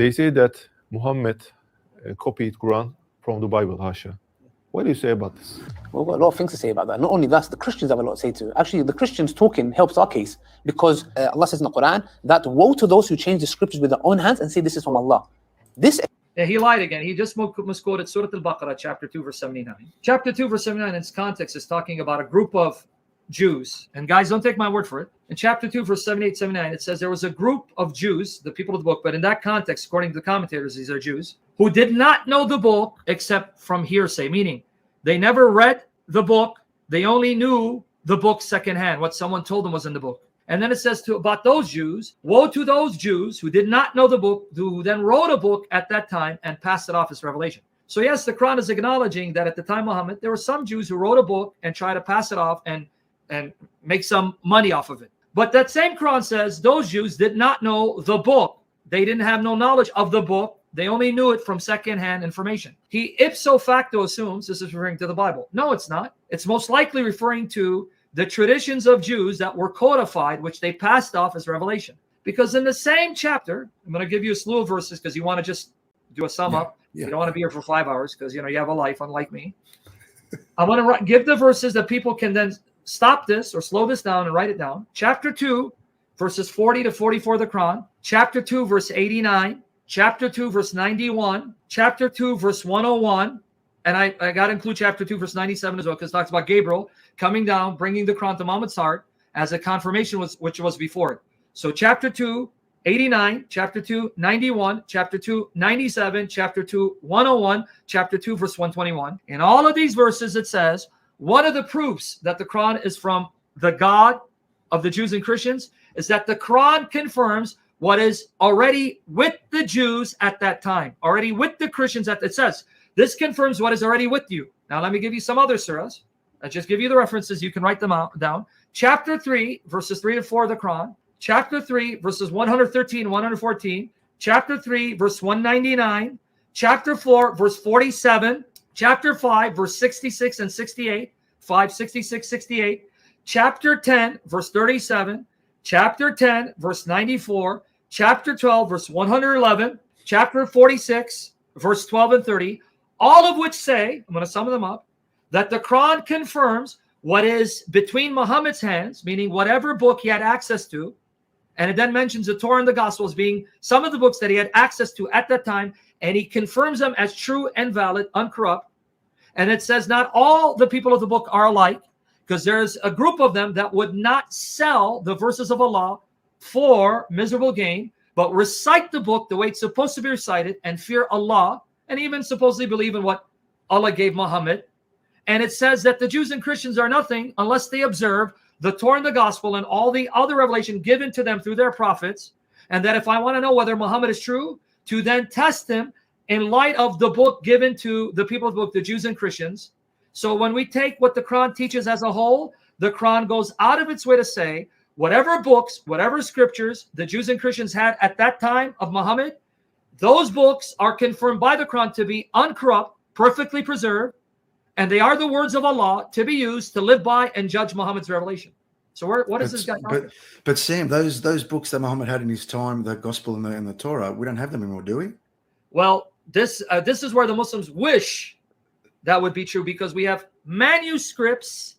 they say that Muhammad copied Quran from the Bible, Hasha. What do you say about this? Well, we've got a lot of things to say about that. Not only that, the Christians have a lot to say too. Actually, the Christians talking helps our case, because Allah says in the Quran that woe to those who change the scriptures with their own hands and say this is from Allah. This. Yeah, he lied again. He just misquoted Surah Al-Baqarah, chapter 2, verse 79. Chapter 2, verse 79, in its context, is talking about a group of Jews. And guys, don't take my word for it. In chapter 2, verse 78, 79, it says there was a group of Jews, the people of the book, but in that context, according to the commentators, these are Jews, who did not know the book except from hearsay, meaning they never read the book. They only knew the book secondhand, what someone told them was in the book. And then it says about those Jews, woe to those Jews who did not know the book, who then wrote a book at that time and passed it off as revelation. So yes, the Quran is acknowledging that at the time of Muhammad, there were some Jews who wrote a book and tried to pass it off and make some money off of it. But that same Quran says those Jews did not know the book. They didn't have no knowledge of the book. They only knew it from secondhand information. He ipso facto assumes this is referring to the Bible. No, it's not. It's most likely referring to the traditions of Jews that were codified, which they passed off as revelation. Because in the same chapter, I'm going to give you a slew of verses because you want to just do a sum up. Yeah. You don't want to be here for 5 hours because you have a life, unlike me. I want to give the verses that people can then stop this or slow this down and write it down. Chapter 2, verses 40 to 44 of the Quran. Chapter 2, verse 89. Chapter 2, verse 91. Chapter 2, verse 101. And I got to include chapter 2, verse 97 as well, because it talks about Gabriel coming down, bringing the Quran to Muhammad's heart as a confirmation, which was before it. So chapter 2, 89, chapter 2, 91, chapter 2, 97, chapter 2, 101, chapter 2, verse 121. In all of these verses, it says, one of the proofs that the Quran is from the God of the Jews and Christians is that the Quran confirms what is already with the Jews at that time, already with the Christians it says, this confirms what is already with you. Now, let me give you some other surahs. I just give you the references. You can write them down. Chapter 3, verses 3 to 4 of the Quran. Chapter 3, verses 113 and 114. Chapter 3, verse 199. Chapter 4, verse 47. Chapter 5, verse 66 and 68. 5, 66, 68. Chapter 10, verse 37. Chapter 10, verse 94. Chapter 12, verse 111. Chapter 46, verse 12 and 30. All of which say, I'm going to sum them up, that the Quran confirms what is between Muhammad's hands, meaning whatever book he had access to. And it then mentions the Torah and the Gospels being some of the books that he had access to at that time. And he confirms them as true and valid, uncorrupt. And it says not all the people of the book are alike, because there's a group of them that would not sell the verses of Allah for miserable gain, but recite the book the way it's supposed to be recited and fear Allah, and even supposedly believe in what Allah gave Muhammad. And it says that the Jews and Christians are nothing unless they observe the Torah and the Gospel and all the other revelation given to them through their prophets. And that if I want to know whether Muhammad is true, to then test him in light of the book given to the people of the book, the Jews and Christians. So when we take what the Quran teaches as a whole, the Quran goes out of its way to say, whatever books, whatever scriptures the Jews and Christians had at that time of Muhammad, those books are confirmed by the Quran to be uncorrupt, perfectly preserved, and they are the words of Allah to be used to live by and judge Muhammad's revelation. So what is this guy talking about? But Sam, those books that Muhammad had in his time, the Gospel and the Torah, we don't have them anymore, do we? Well, this is where the Muslims wish that would be true, because we have manuscripts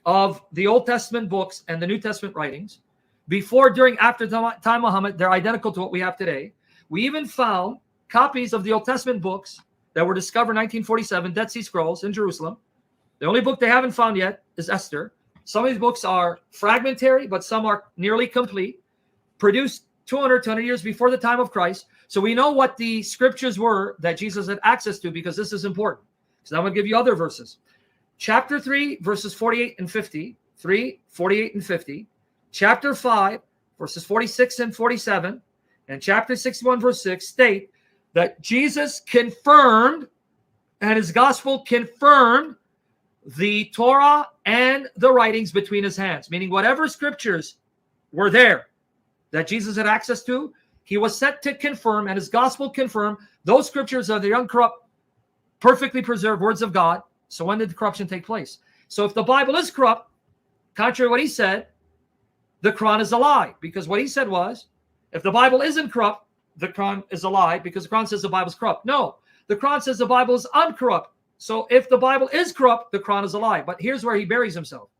of the Old Testament books and the New Testament writings. Before, during, after the time of Muhammad, they're identical to what we have today. We even found copies of the Old Testament books that were discovered in 1947, Dead Sea Scrolls in Jerusalem. The only book they haven't found yet is Esther. Some of these books are fragmentary, but some are nearly complete, produced 200 years before the time of Christ. So we know what the scriptures were that Jesus had access to, because this is important. So I'm going to give you other verses. Chapter 3, verses 48 and 50. 3, 48 and 50. Chapter 5, verses 46 and 47. And chapter 61, verse 6 state that Jesus confirmed, and his gospel confirmed, the Torah and the writings between his hands. Meaning whatever scriptures were there that Jesus had access to, he was sent to confirm, and his gospel confirmed those scriptures are the uncorrupt, perfectly preserved words of God. So when did the corruption take place? So if the Bible is corrupt, contrary to what he said, the Quran is a lie. Because what he said was, if the Bible isn't corrupt, the Quran is a lie because the Quran says the Bible's corrupt. No, the Quran says the Bible is uncorrupt. So if the Bible is corrupt, the Quran is a lie. But here's where he buries himself.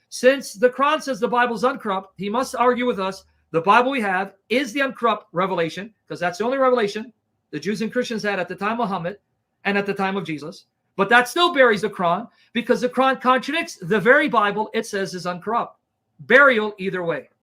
Since the Quran says the Bible is uncorrupt, he must argue with us the Bible we have is the uncorrupt revelation, because that's the only revelation the Jews and Christians had at the time of Muhammad and at the time of Jesus. But that still buries the Quran because the Quran contradicts the very Bible it says is uncorrupt. Burial either way.